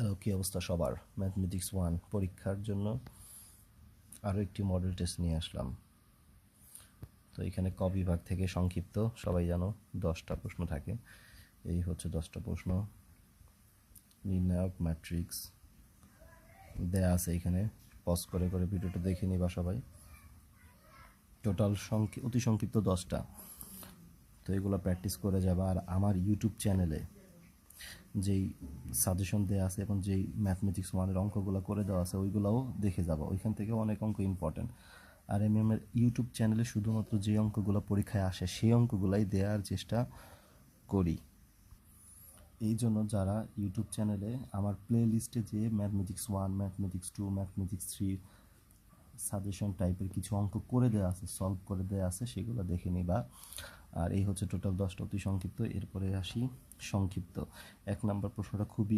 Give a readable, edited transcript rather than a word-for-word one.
Hello, কী অবস্থা সবার? Mathematics 1 পরীক্ষার জন্য আরও একটি মডেল টেস্ট নিয়ে আসলাম। তো এখানে ক বিভাগ থেকে সংক্ষিপ্ত, সবাই জানো 10টা প্রশ্ন থাকে। এই হচ্ছে 10টা প্রশ্ন। নির্ণায়ক ম্যাট্রিক্স দেয়া আছে এখানে, পজ করে করে ভিডিওটা দেখে নিবা সবাই। টোটাল অতি সংক্ষিপ্ত 10টা। তো এগুলো প্র্যাকটিস করে যাবা। আর আমার ইউটিউব চ্যানেলে যেই সাজেশন দেওয়া আছে এবং যেই ম্যাথমেটিক্স 1-এর অঙ্কগুলো করে দেওয়া আছে ওইগুলোও দেখে যাবো, ওইখান থেকে অনেক অঙ্ক ইম্পর্টেন্ট। আর আমি আমার ইউটিউব চ্যানেলে শুধুমাত্র যে অঙ্কগুলো পরীক্ষায় আসে সেই অঙ্কগুলাই দেওয়ার চেষ্টা করি। এই জন্য যারা ইউটিউব চ্যানেলে আমার প্লে লিস্টে যে ম্যাথমেটিক্স 1, ম্যাথমেটিক্স 2, ম্যাথমেটিক্স 3 সাজেশন টাইপের কিছু অঙ্ক করে দেওয়া আছে, সলভ করে দেওয়া আছে, সেগুলো দেখে নিবা। আর এই হচ্ছে টোটাল 10টা অতি সংক্ষিপ্ত। এরপরে আসি সংক্ষিপ্ত। 1 নম্বর প্রশ্নটা খুবই